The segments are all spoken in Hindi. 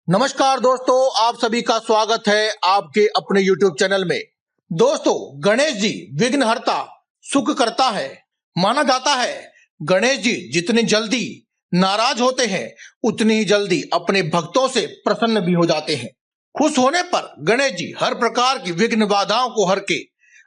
नमस्कार दोस्तों, आप सभी का स्वागत है आपके अपने YouTube चैनल में। दोस्तों, गणेश जी विघ्नहर्ता सुख करता है। माना जाता है गणेश जी जितनी जल्दी नाराज होते हैं उतनी ही जल्दी अपने भक्तों से प्रसन्न भी हो जाते हैं। खुश होने पर गणेश जी हर प्रकार की विघ्न बाधाओं को हर के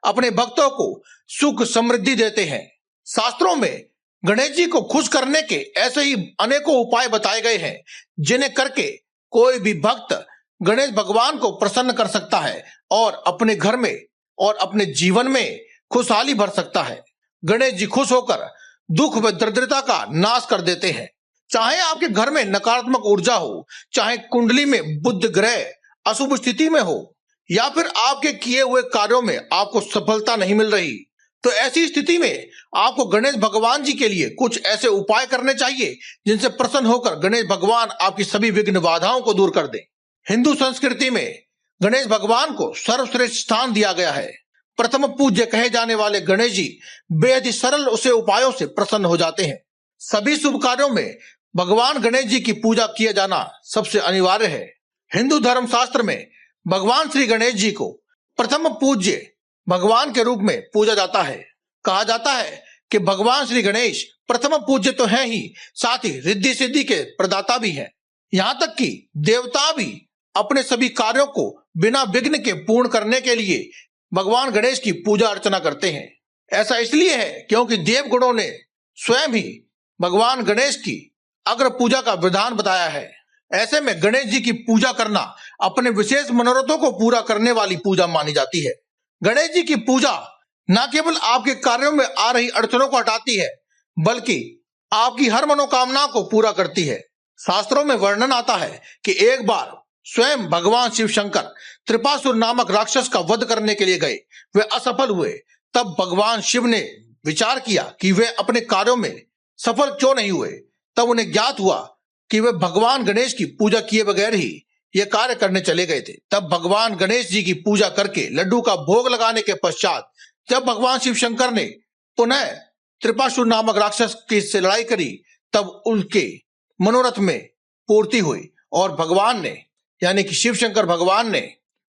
अपने भक्तों को सुख समृद्धि देते हैं। शास्त्रों में गणेश जी को खुश करने के ऐसे ही अनेकों उपाय बताए गए हैं जिन्हें करके कोई भी भक्त गणेश भगवान को प्रसन्न कर सकता है और अपने घर में और अपने जीवन में खुशहाली भर सकता है। गणेश जी खुश होकर दुख व दरिद्रता का नाश कर देते हैं। चाहे आपके घर में नकारात्मक ऊर्जा हो, चाहे कुंडली में बुध ग्रह अशुभ स्थिति में हो, या फिर आपके किए हुए कार्यों में आपको सफलता नहीं मिल रही, तो ऐसी स्थिति में आपको गणेश भगवान जी के लिए कुछ ऐसे उपाय करने चाहिए जिनसे प्रसन्न होकर गणेश भगवान आपकी सभी विघ्न बाधाओं को दूर कर दें। हिंदू संस्कृति में गणेश भगवान को सर्वश्रेष्ठ स्थान दिया गया है। प्रथम पूज्य कहे जाने वाले गणेश जी बेहद ही सरल उसे उपायों से प्रसन्न हो जाते हैं। सभी शुभ कार्यों में भगवान गणेश जी की पूजा किया जाना सबसे अनिवार्य है। हिंदू धर्म शास्त्र में भगवान श्री गणेश जी को प्रथम पूज्य भगवान के रूप में पूजा जाता है। कहा जाता है कि भगवान श्री गणेश प्रथम पूज्य तो हैं ही, साथ ही रिद्धि सिद्धि के प्रदाता भी हैं। यहाँ तक कि देवता भी अपने सभी कार्यों को बिना विघ्न के पूर्ण करने के लिए भगवान गणेश की पूजा अर्चना करते हैं। ऐसा इसलिए है क्योंकि देवगणों ने स्वयं ही भगवान गणेश की अग्र पूजा का विधान बताया है। ऐसे में गणेश जी की पूजा करना अपने विशेष मनोरथों को पूरा करने वाली पूजा मानी जाती है। गणेश जी की पूजा न केवल आपके कार्यों में आ रही अड़चनों को हटाती है, बल्कि आपकी हर मनोकामना को पूरा करती है। शास्त्रों में वर्णन आता है कि एक बार स्वयं भगवान शिव शंकर त्रिपासुर नामक राक्षस का वध करने के लिए गए। वे असफल हुए। तब भगवान शिव ने विचार किया कि वे अपने कार्यों में सफल क्यों नहीं हुए। तब उन्हें ज्ञात हुआ कि वे भगवान गणेश की पूजा किए बगैर ही ये कार्य करने चले गए थे। तब भगवान गणेश जी की पूजा करके लड्डू का भोग लगाने के पश्चात जब भगवान शिव शंकर ने पुनः त्रिपासुर नामक राक्षस की से लड़ाई करी, तब उनके मनोरथ में पूर्ति हुई और भगवान ने यानी कि शिव शंकर भगवान ने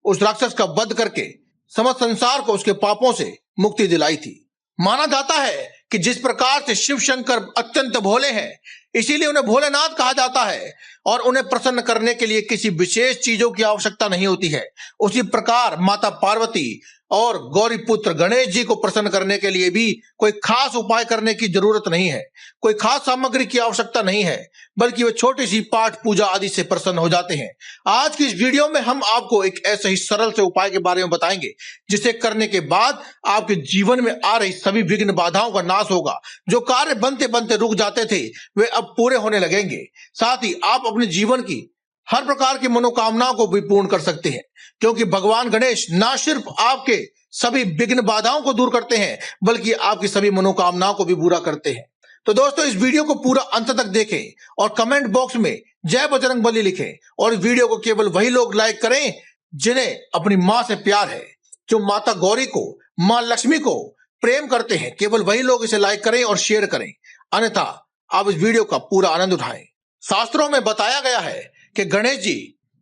उस राक्षस का वध करके समस्त संसार को उसके पापों से मुक्ति दिलाई थी। माना जाता है कि जिस प्रकार से शिव शंकर अत्यंत भोले हैं, इसीलिए उन्हें भोलेनाथ कहा जाता है और उन्हें प्रसन्न करने के लिए किसी विशेष चीजों की आवश्यकता नहीं होती है। उसी प्रकार माता पार्वती और गौरी पुत्र गणेश जी को प्रसन्न करने के लिए भी कोई खास उपाय करने की जरूरत नहीं है, कोई खास सामग्री की आवश्यकता नहीं है, बल्कि वे छोटी सी पाठ पूजा आदि से प्रसन्न हो जाते हैं। आज की इस वीडियो में हम आपको एक ऐसे ही सरल से उपाय के बारे में बताएंगे जिसे करने के बाद आपके जीवन में आ रही सभी विघ्न बाधाओं का नाश होगा। जो कार्य बनते बनते रुक जाते थे वे अब पूरे होने लगेंगे। साथ ही आप अपने जीवन की हर प्रकार की मनोकामनाओं को भी पूर्ण कर सकते हैं, क्योंकि भगवान गणेश ना सिर्फ आपके सभी विघ्न बाधाओं को दूर करते हैं बल्कि आपकी सभी मनोकामनाओं को भी पूरा करते हैं। तो दोस्तों, इस वीडियो को पूरा अंत तक देखें और कमेंट बॉक्स में जय बजरंगबली लिखें। और इस वीडियो को केवल वही लोग लाइक करें जिन्हें अपनी मां से प्यार है, जो माता गौरी को, मां लक्ष्मी को प्रेम करते हैं। केवल वही लोग इसे लाइक करें और शेयर करें, अन्यथा आप इस वीडियो का पूरा आनंद उठाएं। शास्त्रों में बताया गया है कि गणेश जी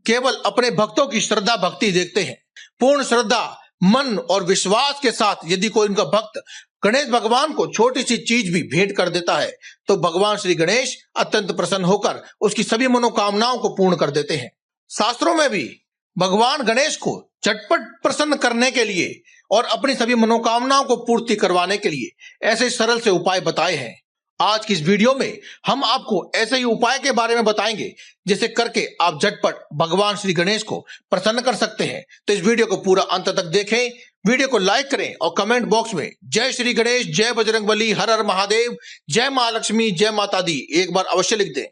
केवल अपने भक्तों की श्रद्धा भक्ति देखते हैं। पूर्ण श्रद्धा, मन और विश्वास के साथ यदि कोई उनका भक्त गणेश भगवान को छोटी सी चीज भी भेंट कर देता है तो भगवान श्री गणेश अत्यंत प्रसन्न होकर उसकी सभी मनोकामनाओं को पूर्ण कर देते हैं। शास्त्रों में भी भगवान गणेश को झटपट प्रसन्न करने के लिए और अपनी सभी मनोकामनाओं को पूर्ति करवाने के लिए ऐसे सरल से उपाय बताए हैं। आज की इस वीडियो में हम आपको ऐसे ही उपाय के बारे में बताएंगे जिसे करके आप झटपट भगवान श्री गणेश को प्रसन्न कर सकते हैं। तो इस वीडियो को पूरा अंत तक देखें, वीडियो को लाइक करें और कमेंट बॉक्स में जय श्री गणेश, जय बजरंगबली, हर हर महादेव, जय मां लक्ष्मी, जय माता दी एक बार अवश्य लिख दें।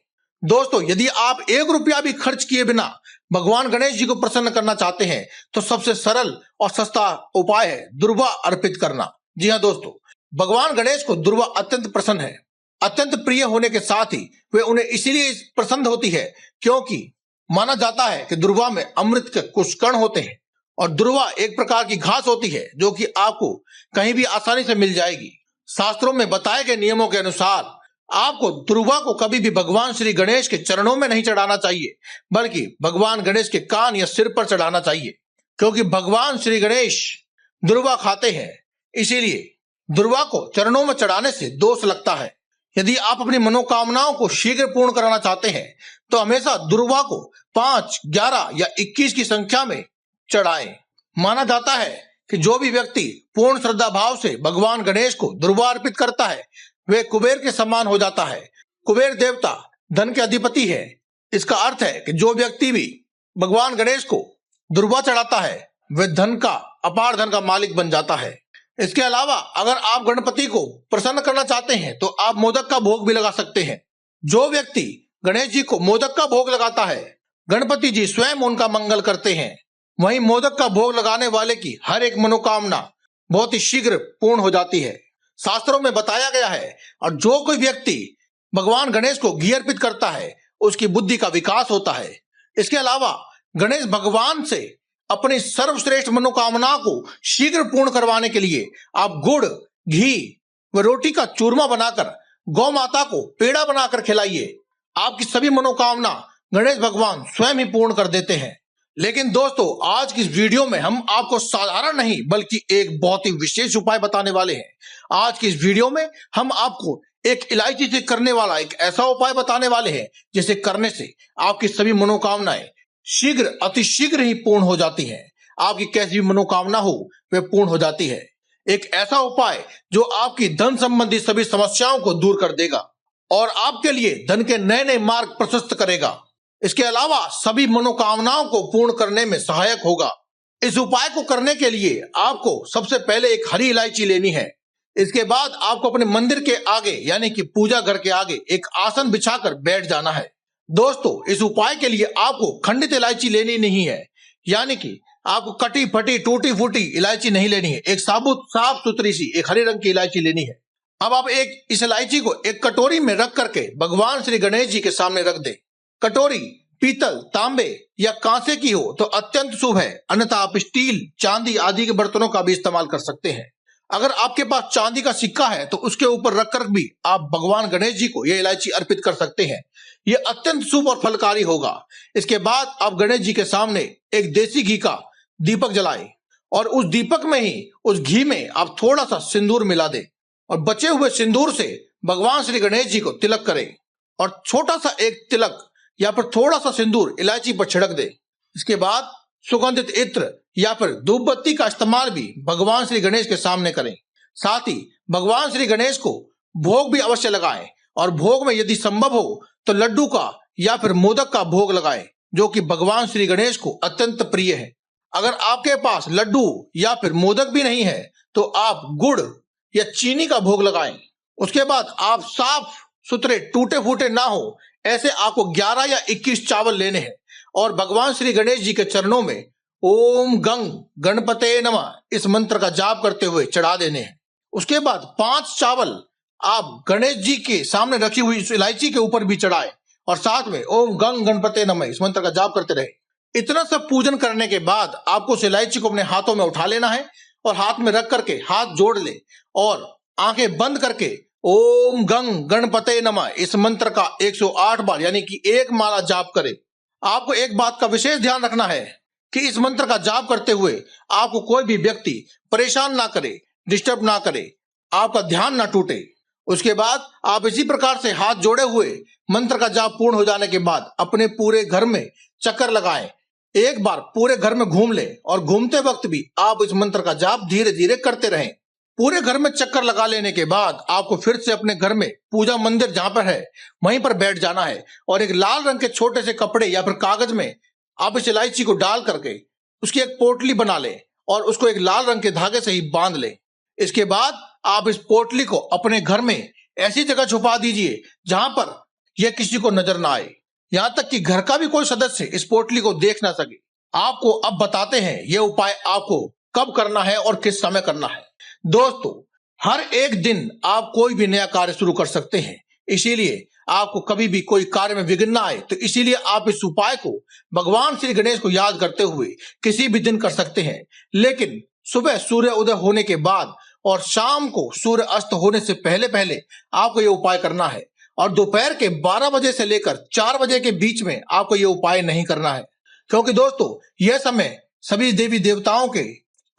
दोस्तों, यदि आप 1 रुपया भी खर्च किए बिना भगवान गणेश जी को प्रसन्न करना चाहते हैं तो सबसे सरल और सस्ता उपाय है दुर्वा अर्पित करना। जी हाँ दोस्तों, भगवान गणेश को दुर्वा अत्यंत प्रसन्न है। अत्यंत प्रिय होने के साथ ही वे उन्हें इसीलिए पसंद होती है क्योंकि माना जाता है कि दुर्वा में अमृत के कुछ कण होते हैं और दुर्वा एक प्रकार की घास होती है जो कि आपको कहीं भी आसानी से मिल जाएगी। शास्त्रों में बताए गए नियमों के अनुसार आपको दुर्वा को कभी भी भगवान श्री गणेश के चरणों में नहीं चढ़ाना चाहिए, बल्कि भगवान गणेश के कान या सिर पर चढ़ाना चाहिए, क्योंकि भगवान श्री गणेश दुर्वा खाते हैं। इसीलिए दुर्वा को चरणों में चढ़ाने से दोष लगता है। यदि आप अपनी मनोकामनाओं को शीघ्र पूर्ण कराना चाहते हैं तो हमेशा दुर्वा को 5, 11 या 21 की संख्या में चढ़ाएं। माना जाता है कि जो भी व्यक्ति पूर्ण श्रद्धा भाव से भगवान गणेश को दुर्वा अर्पित करता है वे कुबेर के समान हो जाता है। कुबेर देवता धन के अधिपति है। इसका अर्थ है कि जो व्यक्ति भी भगवान गणेश को दुर्वा चढ़ाता है वह अपार धन का मालिक बन जाता है। इसके अलावा अगर आप गणपति को प्रसन्न करना चाहते हैं तो आप मोदक का भोग भी लगा सकते हैं। जो व्यक्ति गणेश जी को मोदक का भोग लगाता है गणपति जी स्वयं उनका मंगल करते हैं। वहीं मोदक का भोग लगाने वाले की हर एक मनोकामना बहुत ही शीघ्र पूर्ण हो जाती है, शास्त्रों में बताया गया है। और जो कोई व्यक्ति भगवान गणेश को घी अर्पित करता है उसकी बुद्धि का विकास होता है। इसके अलावा गणेश भगवान से अपनी सर्वश्रेष्ठ मनोकामना को शीघ्र पूर्ण करवाने के लिए आप गुड़, घी व रोटी का चूरमा बनाकर गौ माता को पेड़ा बनाकर खिलाइए। आपकी सभी मनोकामना गणेश भगवान स्वयं ही पूर्ण कर देते हैं। लेकिन दोस्तों, आज की इस वीडियो में हम आपको साधारण नहीं बल्कि एक बहुत ही विशेष उपाय बताने वाले हैं। आज की इस वीडियो में हम आपको एक इलायची से करने वाला एक ऐसा उपाय बताने वाले हैं जिसे करने से आपकी सभी मनोकामनाएं अतिशीघ्र ही पूर्ण हो जाती हैं। आपकी कैसी भी मनोकामना हो वह पूर्ण हो जाती है। एक ऐसा उपाय जो आपकी धन संबंधी सभी समस्याओं को दूर कर देगा और आपके लिए धन के नए नए मार्ग प्रशस्त करेगा। इसके अलावा सभी मनोकामनाओं को पूर्ण करने में सहायक होगा। इस उपाय को करने के लिए आपको सबसे पहले एक हरी इलायची लेनी है। इसके बाद आपको अपने मंदिर के आगे यानी कि पूजा घर के आगे एक आसन बिछाकर बैठ जाना है। दोस्तों, इस उपाय के लिए आपको खंडित इलायची लेनी नहीं है, यानी कि आपको कटी फटी टूटी फूटी इलायची नहीं लेनी है। एक साबुत साफ सुथरी सी एक हरे रंग की इलायची लेनी है। अब आप इस इलायची को एक कटोरी में रख करके भगवान श्री गणेश जी के सामने रख दे। कटोरी पीतल, तांबे या कांसे की हो तो अत्यंत शुभ है, अन्यथा आप स्टील, चांदी आदि के बर्तनों का भी इस्तेमाल कर सकते हैं। अगर आपके पास चांदी का सिक्का है तो उसके ऊपर रखकर भी आप भगवान गणेश जी को यह इलायची अर्पित कर सकते हैं। यह अत्यंत शुभ और फलकारी होगा। इसके बाद आप गणेश जी के सामने एक देसी घी का दीपक जलाएं और उस दीपक में ही उस घी में आप थोड़ा सा सिंदूर मिला दें और बचे हुए सिंदूर से भगवान श्री गणेश जी को तिलक करें और छोटा सा एक तिलक या फिर थोड़ा सा सिंदूर इलायची पर छिड़क दे। इसके बाद सुगंधित इत्र या फिर धूप बत्ती का इस्तेमाल भी भगवान श्री गणेश के सामने करें। साथ ही भगवान श्री गणेश को भोग भी अवश्य लगाएं और भोग में यदि संभव हो तो लड्डू का या फिर मोदक का भोग लगाएं, जो कि भगवान श्री गणेश को अत्यंत प्रिय है। अगर आपके पास लड्डू या फिर मोदक भी नहीं है तो आप गुड़ या चीनी का भोग लगाएं। उसके बाद आप साफ सुथरे टूटे फूटे ना हो ऐसे आपको 11 या 21 चावल लेने हैं और भगवान श्री गणेश जी के चरणों में ओम गंग गणपते नमः इस मंत्र का जाप करते हुए चढ़ा देने हैं। उसके बाद 5 चावल आप गणेश जी के सामने रखी हुई इस इलायची के ऊपर भी चढ़ाएं और साथ में ओम गंग गणपते नमः इस मंत्र का जाप करते रहे। इतना सब पूजन करने के बाद आपको उस इलायची को अपने हाथों में उठा लेना है और हाथ में रख करके हाथ जोड़ ले और आंखें बंद करके ओम गंग गणपते नमः इस मंत्र का 108 बार यानी कि एक माला जाप करें। आपको एक बात का विशेष ध्यान रखना है कि इस मंत्र का जाप करते हुए आपको कोई भी व्यक्ति परेशान ना करे, डिस्टर्ब ना करे, आपका ध्यान ना टूटे। उसके बाद आप इसी प्रकार से हाथ जोड़े हुए मंत्र का जाप पूर्ण हो जाने के बाद अपने पूरे घर में चक्कर लगाएं। एक बार पूरे घर में घूम लें और घूमते वक्त भी आप इस मंत्र का जाप धीरे धीरे करते रहें। पूरे घर में चक्कर लगा लेने के बाद आपको फिर से अपने घर में पूजा मंदिर जहां पर है वहीं पर बैठ जाना है और एक लाल रंग के छोटे से कपड़े या फिर कागज में आप इस इलायची को डाल करके उसकी एक पोटली बना लें और उसको एक लाल रंग के धागे से ही बांध लें। इसके बाद आप इस पोटली को अपने घर में ऐसी जगह छुपा दीजिए जहां पर यह किसी को नजर ना आए, यहां तक कि घर का भी कोई सदस्य इस पोटली को देख ना सके। आपको अब बताते हैं यह उपाय आपको कब करना है और किस समय करना है। दोस्तों, हर एक दिन आप कोई भी नया कार्य शुरू कर सकते हैं, इसीलिए आपको कभी भी कोई कार्य में विघ्न ना आए, तो इसीलिए आप इस उपाय को भगवान श्री गणेश को याद करते हुए किसी भी दिन कर सकते हैं। लेकिन सुबह सूर्य उदय होने के बाद और शाम को सूर्य अस्त होने से पहले पहले आपको यह उपाय करना है। और दोपहर के 12 बजे से लेकर 4 बजे के बीच में आपको ये उपाय नहीं करना है, क्योंकि दोस्तों यह समय सभी देवी देवताओं के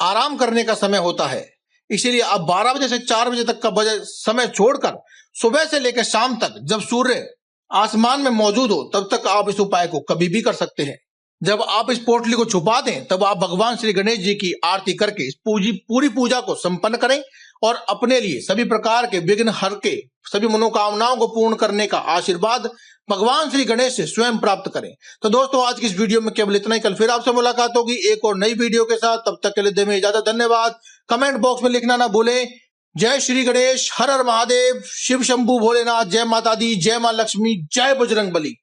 आराम करने का समय होता है। इसीलिए आप 12 बजे से 4 बजे तक का समय छोड़कर सुबह से लेकर शाम तक जब सूर्य आसमान में मौजूद हो तब तक आप इस उपाय को कभी भी कर सकते हैं। जब आप इस पोटली को छुपा दें तब आप भगवान श्री गणेश जी की आरती करके इस पूरी पूजा को संपन्न करें और अपने लिए सभी प्रकार के विघ्न हर के सभी मनोकामनाओं को पूर्ण करने का आशीर्वाद भगवान श्री गणेश से स्वयं प्राप्त करें। तो दोस्तों आज की इस वीडियो में केवल इतना ही। कल फिर आपसे मुलाकात होगी एक और नई वीडियो के साथ। तब तक के लिए दें इजाजत। धन्यवाद। कमेंट बॉक्स में लिखना ना भूलें। जय श्री गणेश, हर हर महादेव, शिव शंभू भोलेनाथ, जय माता दी, जय मां लक्ष्मी, जय बजरंग बली।